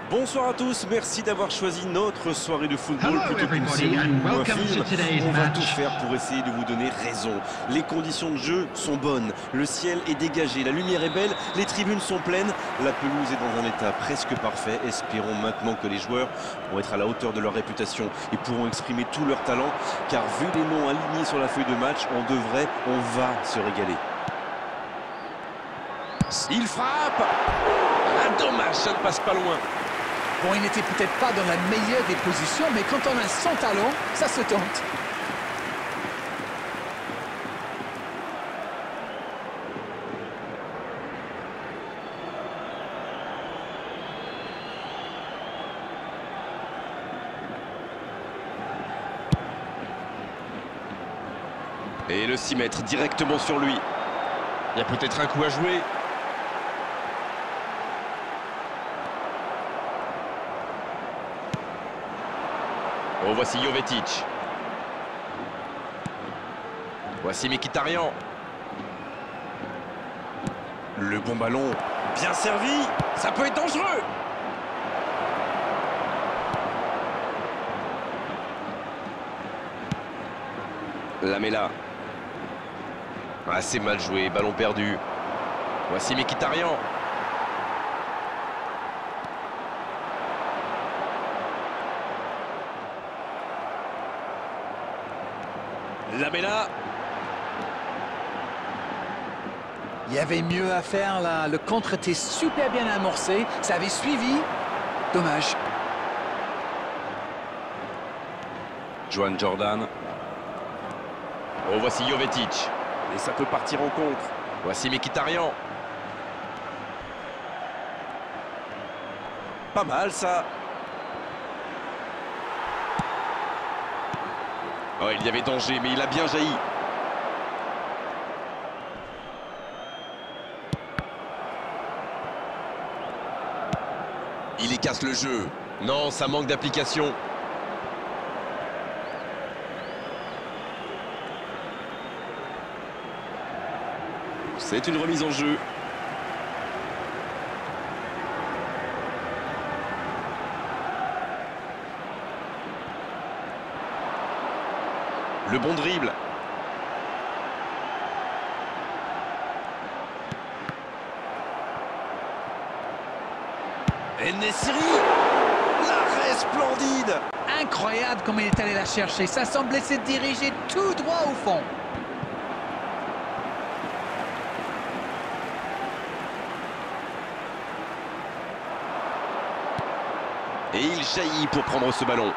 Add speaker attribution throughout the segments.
Speaker 1: Bonsoir à tous, merci d'avoir choisi notre soirée de football plutôt qu'une série ou un film. On va tout faire pour essayer de vous donner raison. Les conditions de jeu sont bonnes, le ciel est dégagé, la lumière est belle, les tribunes sont pleines, la pelouse est dans un état presque parfait. Espérons maintenant que les joueurs vont être à la hauteur de leur réputation et pourront exprimer tout leur talent, car vu les noms alignés sur la feuille de match, on va se régaler. Il frappe! Ah, dommage, ça ne passe pas loin.
Speaker 2: Bon, il n'était peut-être pas dans la meilleure des positions, mais quand on a son talent, ça se tente.
Speaker 1: Et le 6 mètres directement sur lui. Il y a peut-être un coup à jouer. Oh, voici Jovetic. Voici Mkhitaryan. Le bon ballon, bien servi. Ça peut être dangereux. Lamela. Assez mal joué, ballon perdu. Voici Mkhitaryan. Lamela.
Speaker 2: Il y avait mieux à faire là. Le contre était super bien amorcé. Ça avait suivi. Dommage.
Speaker 1: Joan Jordan. Oh, voici Jovetic. Et ça peut partir en contre. Voici Mkhitaryan. Pas mal ça. Oh, il y avait danger, mais il a bien jailli. Il y casse le jeu. Non, ça manque d'application. C'est une remise en jeu. Le bon dribble. En-Nesyri. L'arrêt splendide.
Speaker 2: Incroyable comme il est allé la chercher. Ça semblait se diriger tout droit au fond.
Speaker 1: Et il jaillit pour prendre ce ballon.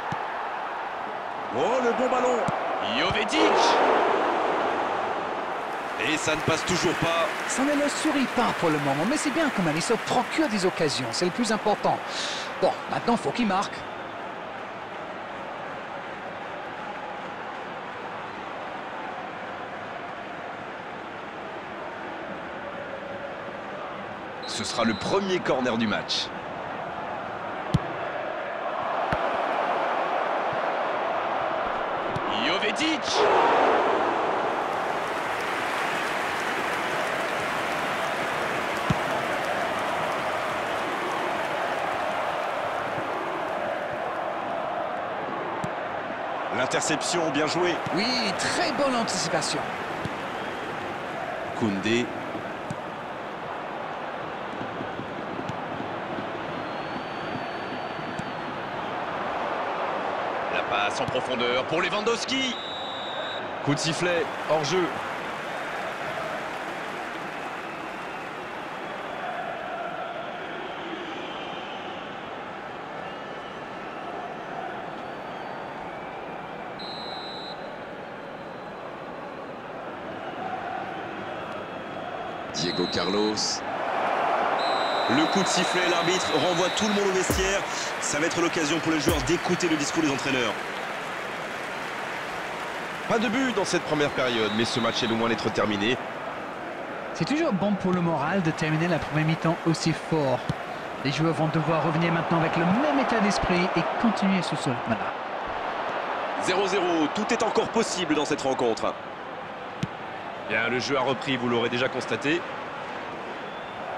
Speaker 1: Oh, le bon ballon. Jovetic. Et ça ne passe toujours pas.
Speaker 2: Ça ne le sourit pas pour le moment, mais c'est bien quand même. Il se procure des occasions, c'est le plus important. Bon, maintenant, il faut qu'il marque.
Speaker 1: Ce sera le premier corner du match. Jovetic. L'interception, bien joué.
Speaker 2: Oui, très bonne anticipation.
Speaker 1: Koundé. La passe en profondeur pour Lewandowski. Coup de sifflet, hors jeu. Diego Carlos. Le coup de sifflet, l'arbitre renvoie tout le monde au vestiaire. Ça va être l'occasion pour les joueurs d'écouter le discours des entraîneurs. Pas de but dans cette première période, mais ce match est loin d'être terminé.
Speaker 2: C'est toujours bon pour le moral de terminer la première mi-temps aussi fort. Les joueurs vont devoir revenir maintenant avec le même état d'esprit et continuer sur ce rythme-là.
Speaker 1: 0-0, tout est encore possible dans cette rencontre. Bien, le jeu a repris, vous l'aurez déjà constaté.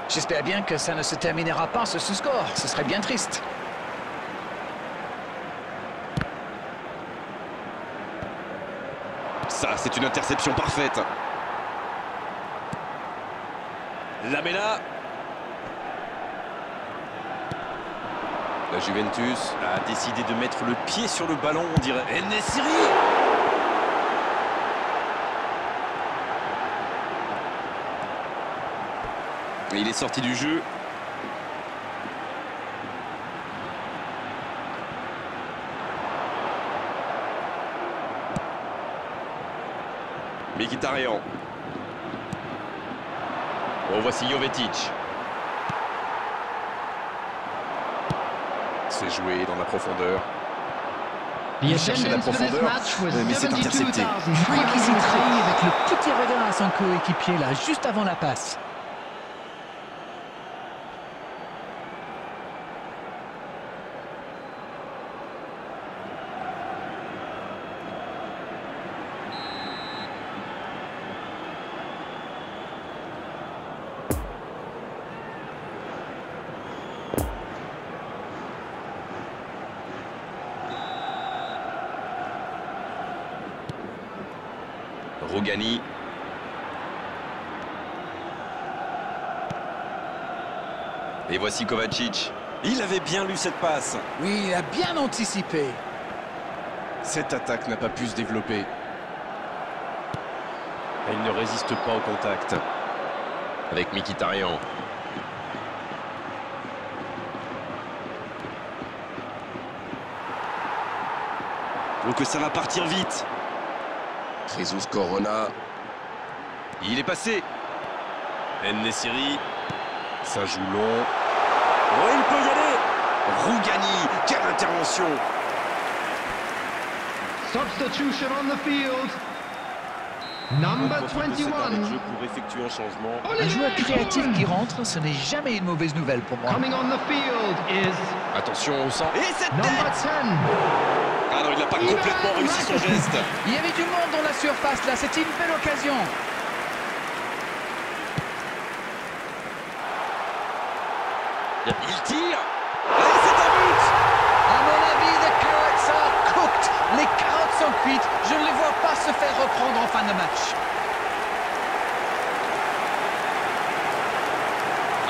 Speaker 2: J'espère bien que ça ne se terminera pas sur ce score. Ce serait bien triste.
Speaker 1: Ça, c'est une interception parfaite. Lamela. La Juventus a décidé de mettre le pied sur le ballon, on dirait. En-Nesyri. Et il est sorti du jeu. Mkhitaryan. Oh, voici Jovetic. C'est joué dans la profondeur. Il cherchait la profondeur, mais c'est intercepté.
Speaker 2: Je crois qu'il s'est trahi avec le petit regard à son coéquipier là, juste avant la passe.
Speaker 1: Rougani. Et voici Kovacic. Il avait bien lu cette passe.
Speaker 2: Oui, il a bien anticipé.
Speaker 1: Cette attaque n'a pas pu se développer. Elle ne résiste pas au contact. Avec Mkhitaryan. Donc ça va partir vite. Jesus Corona. Il est passé. En-Nesyri. Ça joue long. Oh, il peut y aller. Rougani. Quelle intervention.
Speaker 3: Substitution on the field. Number 21.
Speaker 1: Pour effectuer un changement.
Speaker 2: Un joueur créatif qui rentre, ce n'est jamais une mauvaise nouvelle pour moi.
Speaker 3: Coming on the field is
Speaker 1: Attention au sang. Et cette
Speaker 3: number
Speaker 1: tête.
Speaker 3: 10.
Speaker 1: Ah non, il n'a pas complètement réussi son geste.
Speaker 2: Il y avait du monde dans la surface là, c'était une belle occasion.
Speaker 1: Il tire. Et c'est un but.
Speaker 2: À mon avis, the carrots are cooked. Les carottes sont cuites. Je ne les vois pas se faire reprendre en fin de match.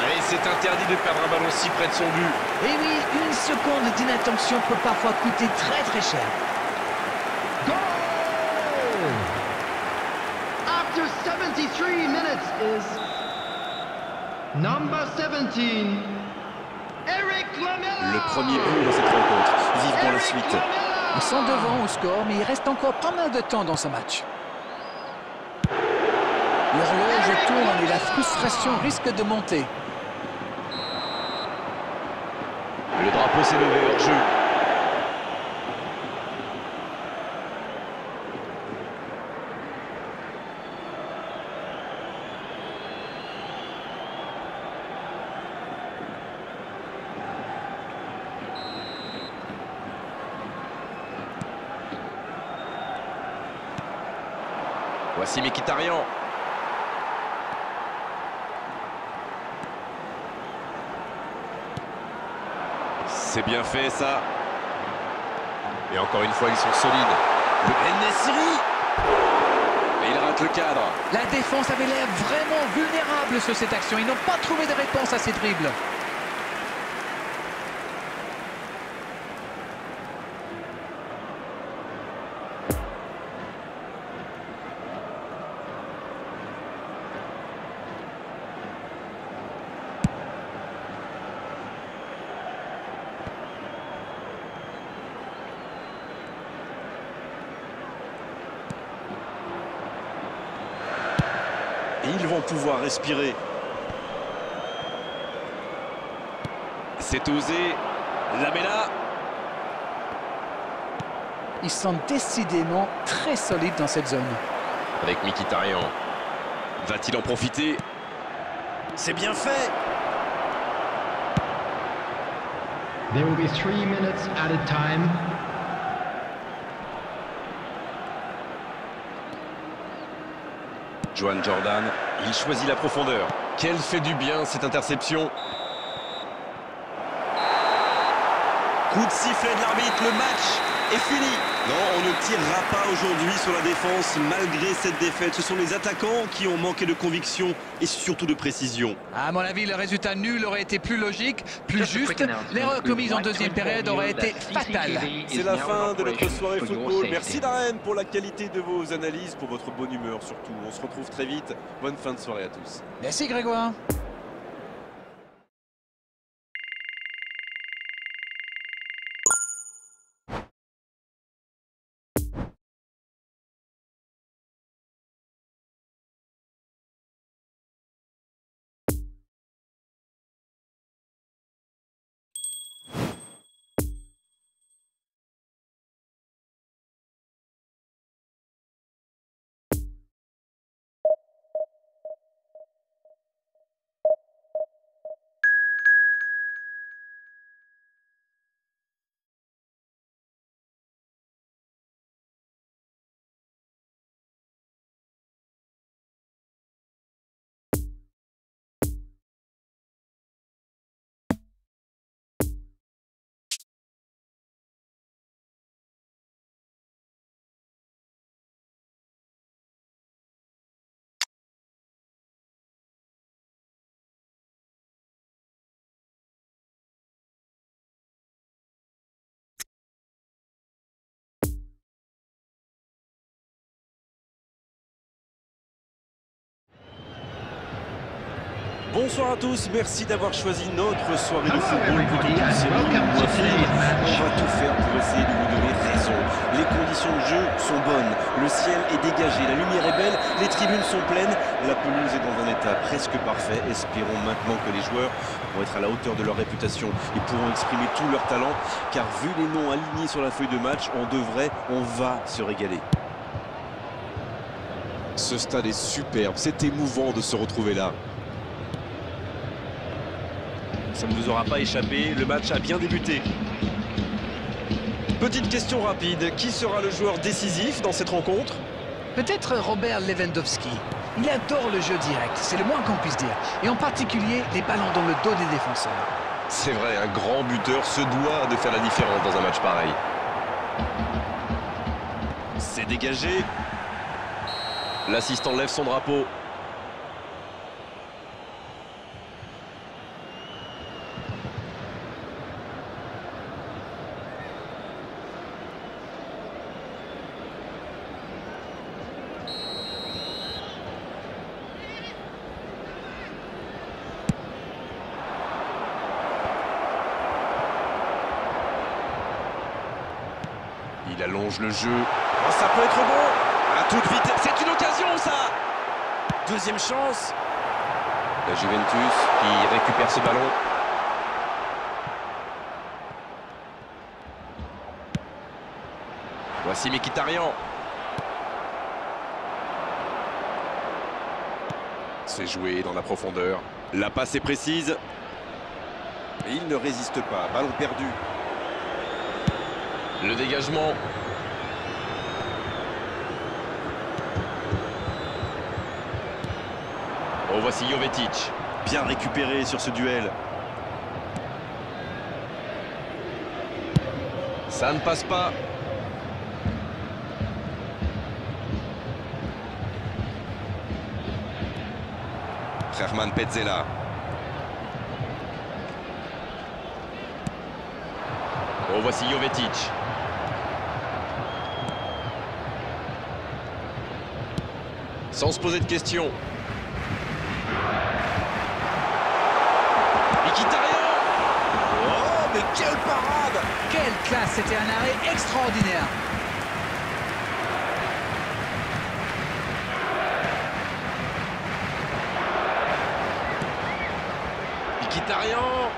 Speaker 1: Et c'est interdit de perdre un ballon si près de son but.
Speaker 2: Et oui, une seconde d'inattention peut parfois coûter très très cher.
Speaker 3: Goal! After 73 minutes is number 17. Eric Lamela.
Speaker 1: Le premier but dans cette rencontre. Vivement la suite.
Speaker 2: Ils sont devant au score, mais il reste encore pas mal de temps dans ce match. L'horloge tourne et la frustration risque de monter.
Speaker 1: Le drapeau s'est levé hors jeu. Voici Mkhitaryan. C'est bien fait ça. Et encore une fois, ils sont solides. Le En-Nesyri. Et il rate le cadre.
Speaker 2: La défense avait l'air vraiment vulnérable sur cette action. Ils n'ont pas trouvé de réponse à ces dribbles.
Speaker 1: Et ils vont pouvoir respirer. C'est osé. Lamela.
Speaker 2: Ils sont décidément très solides dans cette zone.
Speaker 1: Avec Mkhitaryan. Va-t-il en profiter? C'est bien fait.
Speaker 3: There will be 3 minutes added time.
Speaker 1: Joan Jordan, il choisit la profondeur. Quelle fait du bien cette interception. Coup de sifflet de l'arbitre, le match est fini. Non, on ne tirera pas aujourd'hui sur la défense malgré cette défaite. Ce sont les attaquants qui ont manqué de conviction et surtout de précision.
Speaker 2: À mon avis, le résultat nul aurait été plus logique, plus juste. L'erreur commise en deuxième période aurait été fatale.
Speaker 1: C'est la fin de notre soirée football. Merci Darren pour la qualité de vos analyses, pour votre bonne humeur surtout. On se retrouve très vite. Bonne fin de soirée à tous.
Speaker 2: Merci Grégoire.
Speaker 1: Bonsoir à tous, merci d'avoir choisi notre soirée de football plutôt qu'une série moins fine. On va tout faire pour essayer de vous donner raison. Les conditions de jeu sont bonnes, le ciel est dégagé, la lumière est belle, les tribunes sont pleines, la pelouse est dans un état presque parfait. Espérons maintenant que les joueurs vont être à la hauteur de leur réputation et pourront exprimer tout leur talent, car vu les noms alignés sur la feuille de match, on va se régaler. Ce stade est superbe, c'est émouvant de se retrouver là. Ça ne vous aura pas échappé, le match a bien débuté. Petite question rapide, qui sera le joueur décisif dans cette rencontre?
Speaker 2: Peut-être Robert Lewandowski. Il adore le jeu direct, c'est le moins qu'on puisse dire. Et en particulier, les ballons dans le dos des défenseurs.
Speaker 1: C'est vrai, un grand buteur se doit de faire la différence dans un match pareil. C'est dégagé. L'assistant lève son drapeau. Il allonge le jeu. Oh, ça peut être bon. À toute vitesse. C'est une occasion, ça. Deuxième chance. La Juventus qui récupère ce ballon. Voici Mkhitaryan. C'est joué dans la profondeur. La passe est précise. Et il ne résiste pas. Ballon perdu. Le dégagement. Oh, voici Jovetic. Bien récupéré sur ce duel. Ça ne passe pas. Herman Petzela. Oh, voici Jovetic. Sans se poser de questions. Mkhitaryan. Oh, mais quelle parade!
Speaker 2: Quelle classe, c'était un arrêt extraordinaire.
Speaker 1: Mkhitaryan.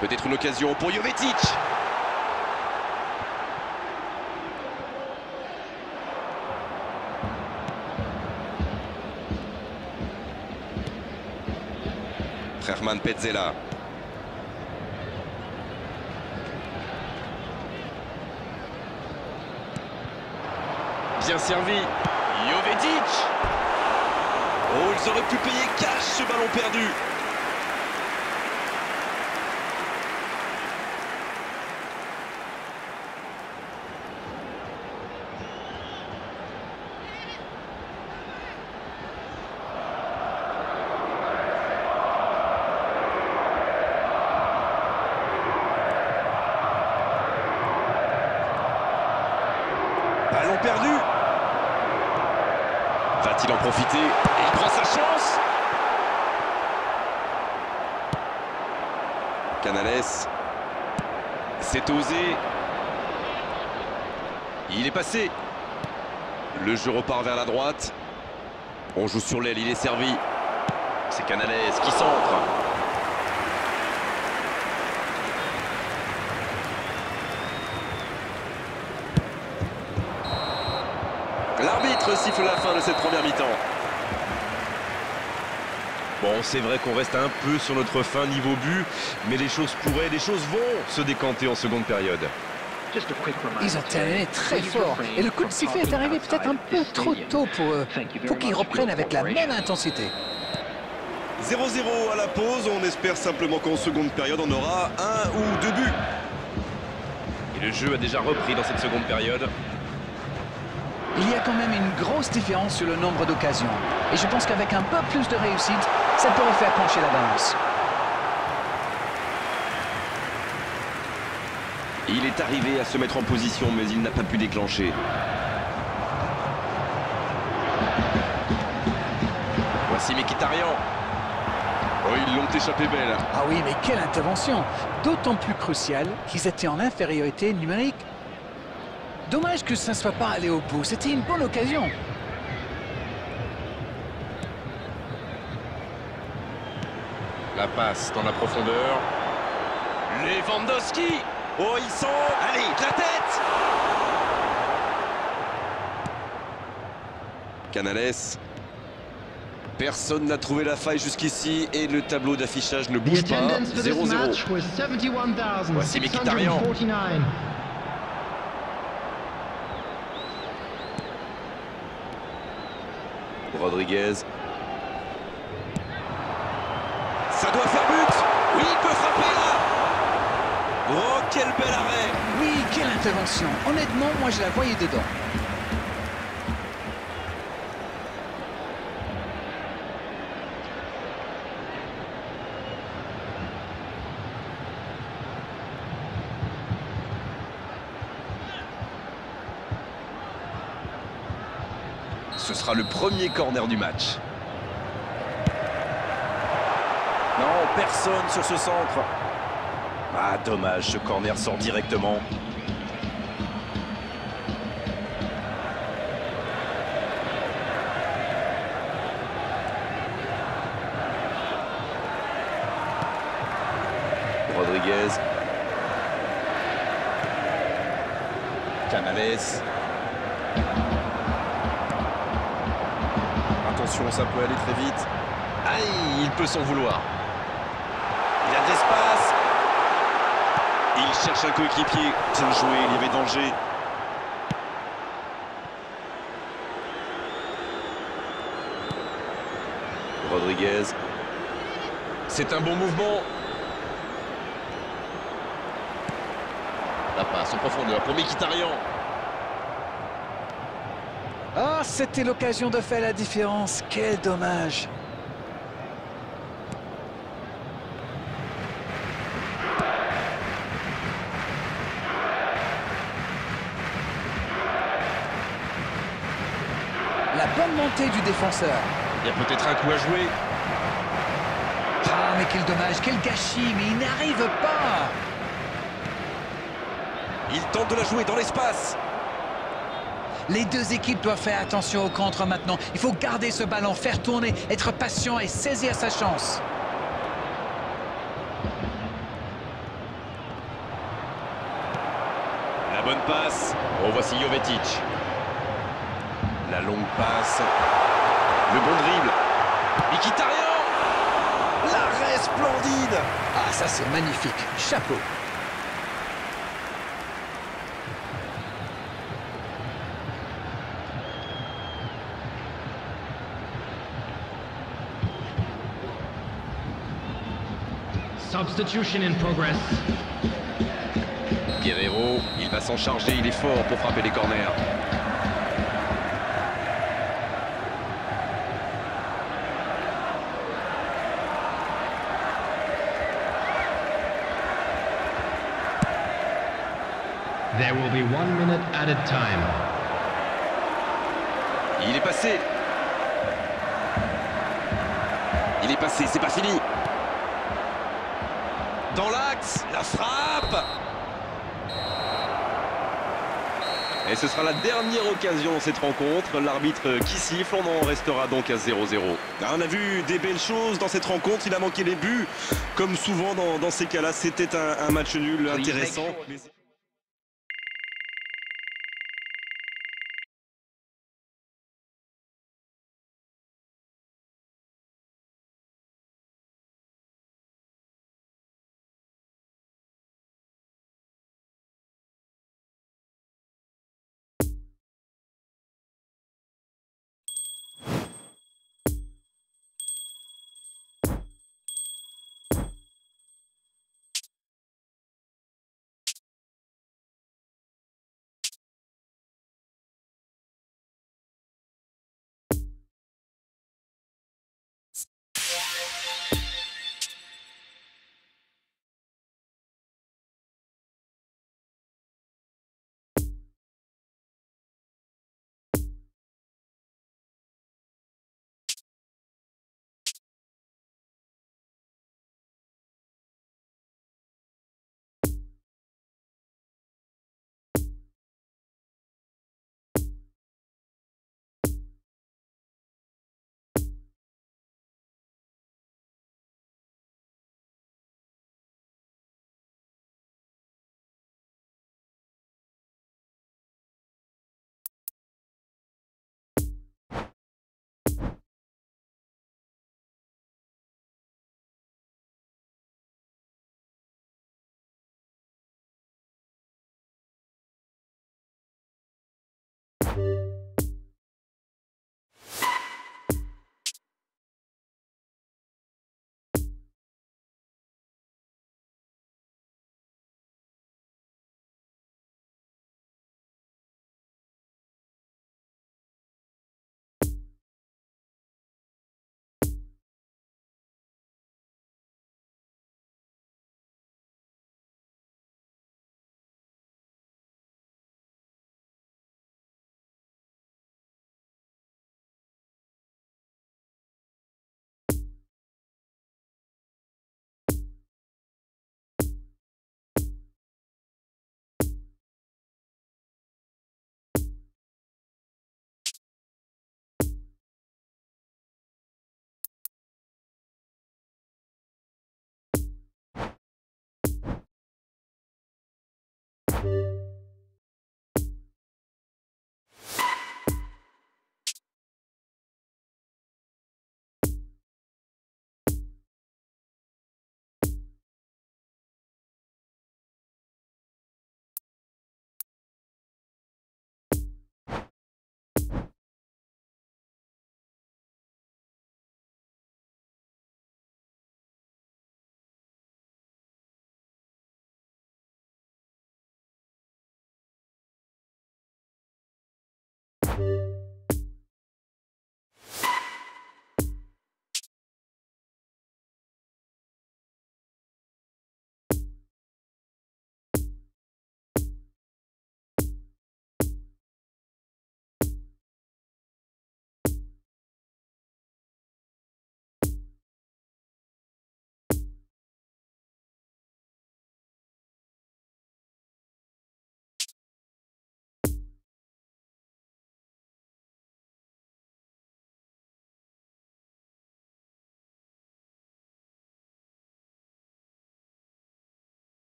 Speaker 1: Peut-être une occasion pour Jovetic. Herman Petzela. Bien servi. Jovetic. Oh, ils auraient pu payer cash ce ballon perdu. perdu. Va-t-il en profiter? Et il prend sa chance. Canales. C'est osé. Il est passé. Le jeu repart vers la droite. On joue sur l'aile, il est servi. C'est Canales qui centre. L'arbitre siffle la fin de cette première mi-temps. Bon, c'est vrai qu'on reste un peu sur notre fin niveau but, mais les choses vont se décanter en seconde période.
Speaker 2: Ils ont terminé très fort et le coup de sifflet est arrivé peut-être un peu trop tôt pour eux. Il faut qu'ils reprennent avec la même intensité.
Speaker 1: 0-0 à la pause, on espère simplement qu'en seconde période on aura 1 ou 2 buts. Et le jeu a déjà repris dans cette seconde période.
Speaker 2: Il y a quand même une grosse différence sur le nombre d'occasions. Et je pense qu'avec un peu plus de réussite, ça pourrait faire pencher la balance.
Speaker 1: Il est arrivé à se mettre en position, mais il n'a pas pu déclencher. Voici Mkhitaryan. Oh, ils l'ont échappé belle.
Speaker 2: Ah oui, mais quelle intervention! D'autant plus cruciale qu'ils étaient en infériorité numérique. Dommage que ça ne soit pas allé au bout. C'était une bonne occasion.
Speaker 1: La passe dans la profondeur. Lewandowski. Oh, ils sont... Allez, la tête. Canales. Personne n'a trouvé la faille jusqu'ici et le tableau d'affichage ne bouge pas. 0-0. Voici Mkhitaryan. Rodriguez. Ça doit faire but. Oui, il peut frapper là. Oh, quel bel arrêt.
Speaker 2: Oui, quelle intervention. Honnêtement, moi je la voyais dedans.
Speaker 1: Ce sera le premier corner du match. Non, personne sur ce centre. Ah, dommage, ce corner sort directement. Rodriguez. Canales. Attention, ça peut aller très vite. Aïe, il peut s'en vouloir. Il a de l'espace. Il cherche un coéquipier. Bien joué, il y avait danger. Rodriguez. C'est un bon mouvement. La passe en profondeur pour Mkhitaryan.
Speaker 2: Ah, c'était l'occasion de faire la différence. Quel dommage. La bonne montée du défenseur.
Speaker 1: Il y a peut-être un coup à jouer.
Speaker 2: Ah, mais quel dommage, quel gâchis, mais il n'arrive pas.
Speaker 1: Il tente de la jouer dans l'espace.
Speaker 2: Les deux équipes doivent faire attention au contre maintenant. Il faut garder ce ballon, faire tourner, être patient et saisir sa chance.
Speaker 1: La bonne passe. Oh, voici Jovetic. La longue passe. Le bon dribble. Mkhitaryan. L'arrêt splendide.
Speaker 2: Ah, ça c'est magnifique. Chapeau.
Speaker 3: Substitution in progress.
Speaker 1: Guerreiro, il va s'en charger, il est fort pour frapper les corners.
Speaker 3: There will be 1 minute added time.
Speaker 1: Il est passé. Il est passé, c'est pas fini. Dans l'axe, la frappe. Et ce sera la dernière occasion dans cette rencontre. L'arbitre qui siffle, on en restera donc à 0-0. On a vu des belles choses dans cette rencontre, il a manqué les buts. Comme souvent dans ces cas-là, c'était un match nul intéressant.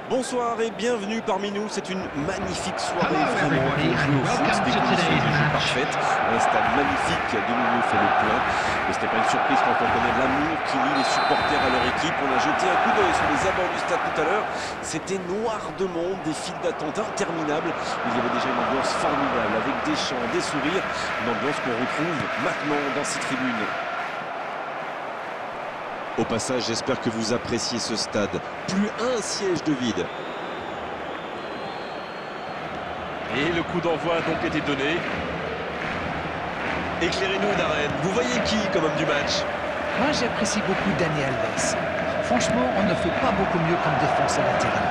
Speaker 1: Bonsoir et bienvenue parmi nous. C'est une magnifique soirée, vraiment pour jouer au foot. Des conditions de jeu parfaites, un stade magnifique de nouveau fait le plein. Mais ce n'était pas une surprise quand on connaît l'amour qui lie les supporters à leur équipe. On a jeté un coup d'œil sur les abords du stade tout à l'heure. C'était noir de monde, des files d'attente interminables. Il y avait déjà une ambiance formidable avec des chants, des sourires. Une ambiance qu'on retrouve maintenant dans ces tribunes. Au passage, j'espère que vous appréciez ce stade. Plus un siège de vide. Et le coup d'envoi a donc été donné. Éclairez-nous, Darren. Vous voyez qui comme homme du match?
Speaker 2: Moi, j'apprécie beaucoup Dani Alves. Franchement, on ne fait pas beaucoup mieux comme défenseur latéral.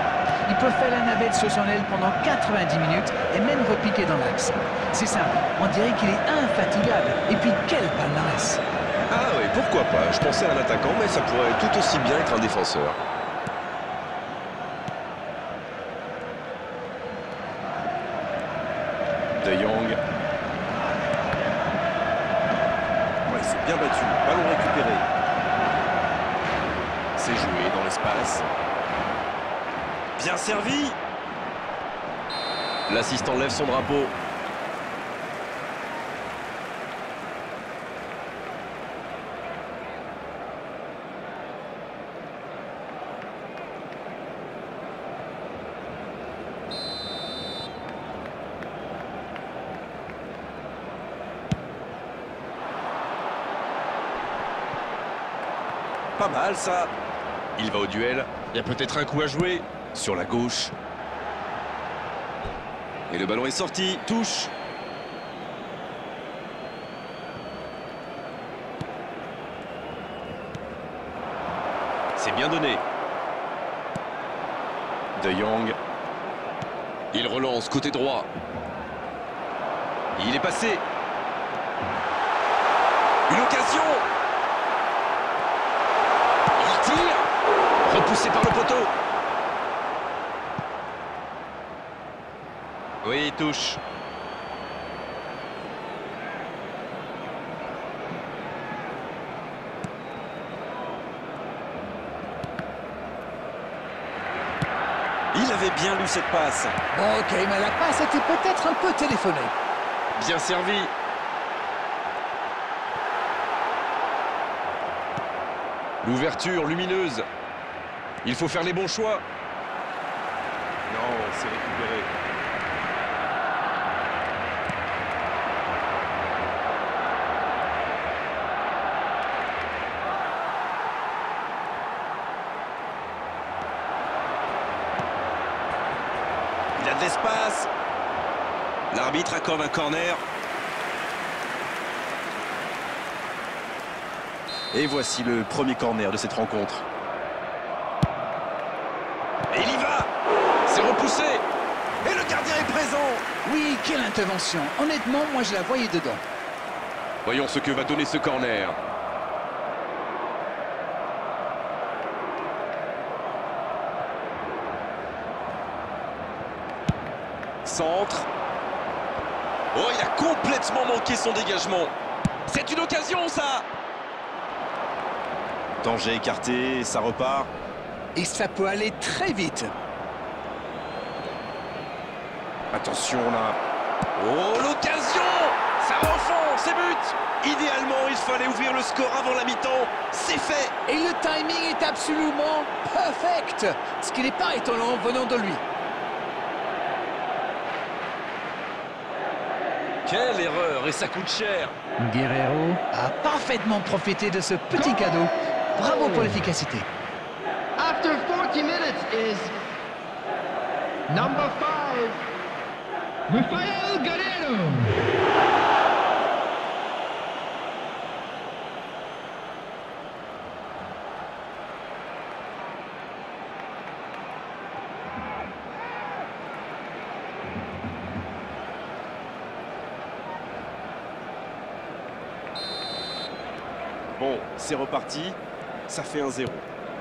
Speaker 2: Il peut faire la navette sur son aile pendant 90 minutes et même repiquer dans l'axe. C'est simple, on dirait qu'il est infatigable. Et puis, quel palmarès!
Speaker 4: Ah oui, pourquoi pas. Je pensais à un attaquant, mais ça pourrait tout aussi bien être un défenseur. De Jong.
Speaker 1: Ouais, c'est bien battu. Ballon récupéré. C'est joué dans l'espace. Bien servi.
Speaker 4: L'assistant lève son drapeau.
Speaker 1: Pas mal ça.
Speaker 4: Il va au duel.
Speaker 1: Il y a peut-être un coup à jouer. Sur la gauche. Et le ballon est sorti. Touche.
Speaker 4: C'est bien donné. De Jong. Il relance côté droit.
Speaker 1: Il est passé. Une occasion. Il tire. Repoussé par le poteau.
Speaker 4: Oui, il touche.
Speaker 1: Il Il avait bien lu cette passe.
Speaker 2: Bon, ok, mais la passe était peut-être un peu téléphonée.
Speaker 1: Bien servi.
Speaker 4: L'ouverture lumineuse. Il faut faire les bons choix.
Speaker 1: Non, c'est récupéré. Il a de l'espace. L'arbitre accorde un corner. Et voici le premier corner de cette rencontre. Et il y va. C'est repoussé. Et le gardien est présent.
Speaker 2: Oui, quelle intervention. Honnêtement, moi je la voyais dedans.
Speaker 4: Voyons ce que va donner ce corner.
Speaker 1: Centre. Oh, il a complètement manqué son dégagement. C'est une occasion, ça. Danger écarté, et ça repart.
Speaker 2: Et ça peut aller très vite.
Speaker 1: Attention là. Oh, l'occasion. Ça enfonce, c'est but. Idéalement, il fallait ouvrir le score avant la mi-temps. C'est fait.
Speaker 2: Et le timing est absolument perfect. Ce qui n'est pas étonnant venant de lui.
Speaker 1: Quelle erreur, et ça coûte cher.
Speaker 2: Guerrero a parfaitement profité de ce petit cadeau. Bravo pour l'efficacité.
Speaker 3: After 40 minutes is number 5, Rafael Guerrero.
Speaker 1: Bon, c'est reparti. Ça fait 1-0.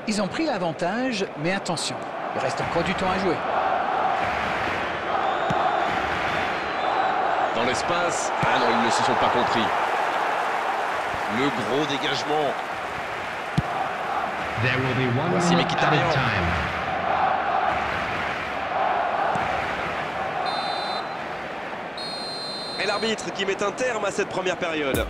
Speaker 2: Ils ont pris l'avantage, mais attention, il reste encore du temps à jouer.
Speaker 4: Dans l'espace. Ah non, ils ne se sont pas compris.
Speaker 1: Le gros dégagement.
Speaker 3: There will be one
Speaker 1: Voici
Speaker 3: minute
Speaker 1: Mkhitaryan.
Speaker 3: added time.
Speaker 1: Et l'arbitre qui met un terme à cette première période.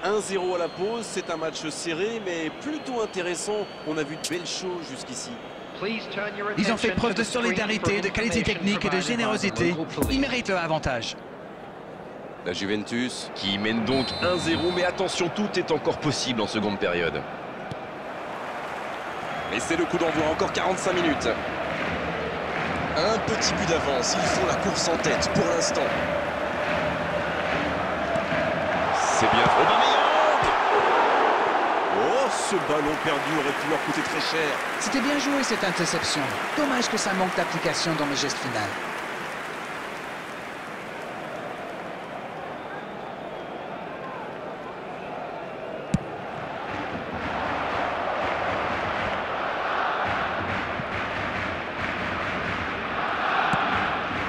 Speaker 1: 1-0 à la pause, c'est un match serré, mais plutôt intéressant. On a vu de belles choses jusqu'ici.
Speaker 2: Ils ont fait preuve de solidarité, de qualité technique et de générosité. Ils méritent leur avantage.
Speaker 1: La Juventus.
Speaker 4: Qui mène donc 1-0, mais attention, tout est encore possible en seconde période.
Speaker 1: Et c'est le coup d'envoi, encore 45 minutes. Un petit but d'avance, ils font la course en tête pour l'instant.
Speaker 4: C'est bien.
Speaker 1: Aubameyang. Oh, ce ballon perdu aurait pu leur coûter très cher.
Speaker 2: C'était bien joué cette interception. Dommage que ça manque d'application dans le geste final.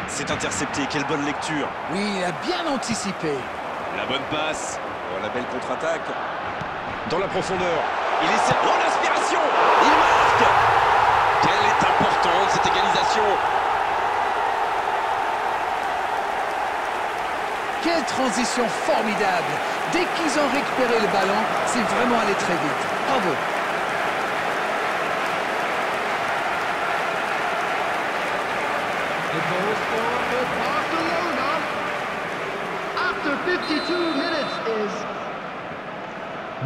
Speaker 1: C'est intercepté, quelle bonne lecture.
Speaker 2: Oui, il a bien anticipé.
Speaker 1: La bonne passe. Oh, la belle contre-attaque.
Speaker 4: Dans la profondeur.
Speaker 1: Il essaie. Oh, l'aspiration. Il marque. Quelle est importante cette égalisation.
Speaker 2: Quelle transition formidable. Dès qu'ils ont récupéré le ballon, c'est vraiment allé très vite. Bravo.
Speaker 3: The goal scorer for Barcelona after 52 minutes is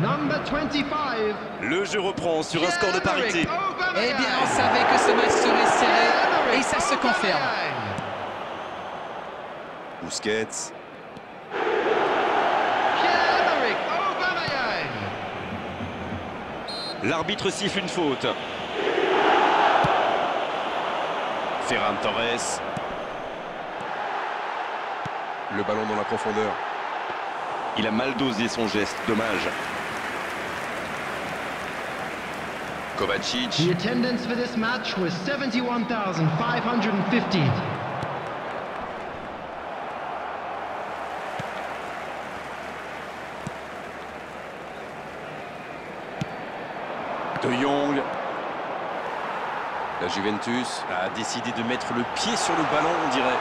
Speaker 3: number 25.
Speaker 1: Le jeu reprend sur un score de parité.
Speaker 2: Eh bien, on savait que ce match serait serré et ça se confirme.
Speaker 1: Busquets.
Speaker 3: Pierre-Emerick Aubameyang.
Speaker 1: L'arbitre siffle une faute. Ferran Torres.
Speaker 4: Le ballon dans la profondeur.
Speaker 1: Il a mal dosé son geste, dommage.
Speaker 4: Kovacic.
Speaker 3: The attendance for this match was 71,550.
Speaker 1: De Jong. La Juventus a décidé de mettre le pied sur le ballon, on dirait.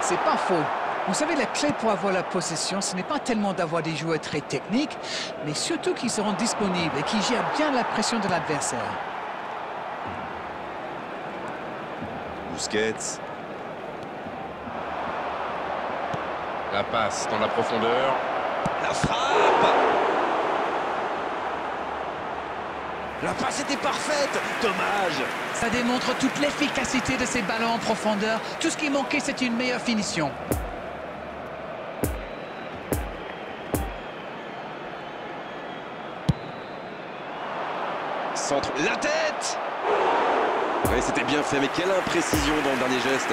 Speaker 2: C'est pas faux. Vous savez, la clé pour avoir la possession, ce n'est pas tellement d'avoir des joueurs très techniques, mais surtout qui seront disponibles et qui gèrent bien la pression de l'adversaire.
Speaker 1: Busquets.
Speaker 4: La passe dans la profondeur.
Speaker 1: La frappe. La passe était parfaite. Dommage.
Speaker 2: Ça démontre toute l'efficacité de ces ballons en profondeur. Tout ce qui manquait, c'est une meilleure finition.
Speaker 1: Centre. La tête. Ouais, c'était bien fait, mais quelle imprécision dans le dernier geste.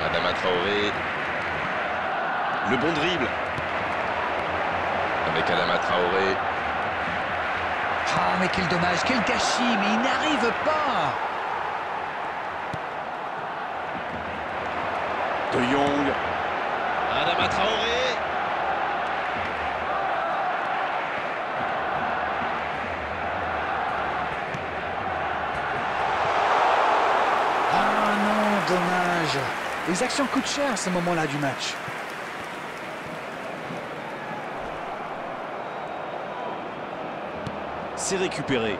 Speaker 4: Adama Traoré.
Speaker 1: Le bon dribble.
Speaker 4: Avec Adama Traoré.
Speaker 2: Ah, mais quel dommage, quel gâchis, mais il n'arrive pas.
Speaker 1: De Jong.
Speaker 4: Adama Traoré.
Speaker 2: Ah non, dommage. Les actions coûtent cher à ce moment-là du match.
Speaker 1: C'est récupéré.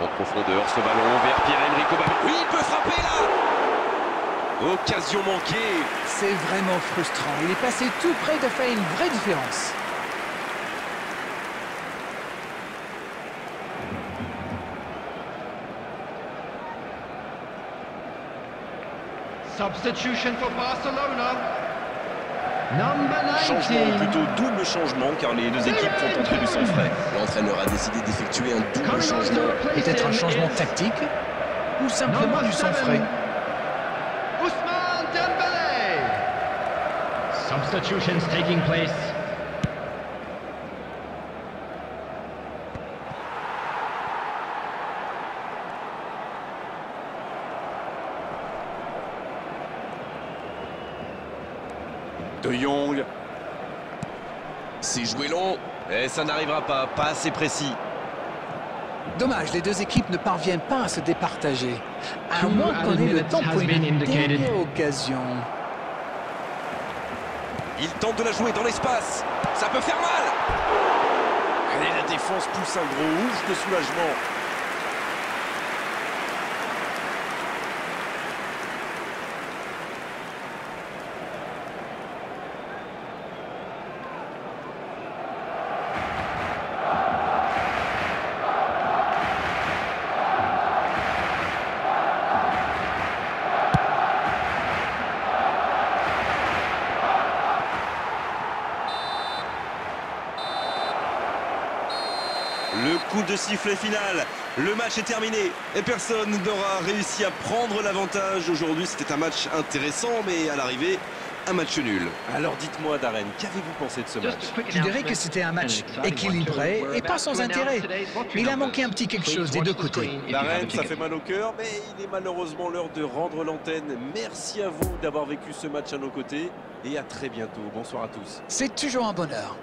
Speaker 4: En profondeur, ce ballon vers Pierre-Emerick Aubameyang. Oui, il peut frapper là.
Speaker 1: Occasion manquée.
Speaker 2: C'est vraiment frustrant. Il est passé tout près de faire une vraie différence.
Speaker 3: Substitution for Barcelona. Number 19.
Speaker 1: Changement, plutôt double changement, car les deux équipes font entrer du sang frais. L'entraîneur a décidé d'effectuer un double changement.
Speaker 2: Peut-être un changement tactique ou simplement du sang frais.
Speaker 3: Ousmane Dembélé. Substitutions taking place.
Speaker 1: De Jong. C'est joué long. Et ça n'arrivera pas, pas assez précis.
Speaker 2: Dommage, les deux équipes ne parviennent pas à se départager. À moins qu'on ait le temps pour une dernière occasion.
Speaker 1: Il tente de la jouer dans l'espace. Ça peut faire mal. Et la défense pousse un gros ouf de soulagement. Le coup de sifflet final, le match est terminé et personne n'aura réussi à prendre l'avantage. Aujourd'hui, c'était un match intéressant, mais à l'arrivée, un match nul. Alors dites-moi, Darren, qu'avez-vous pensé de ce match?
Speaker 2: Je dirais que c'était un match équilibré et pas sans intérêt. Mais il a manqué un petit quelque chose des deux côtés.
Speaker 1: Darren, ça fait mal au cœur, mais il est malheureusement l'heure de rendre l'antenne. Merci à vous d'avoir vécu ce match à nos côtés et à très bientôt. Bonsoir à tous.
Speaker 2: C'est toujours un bonheur.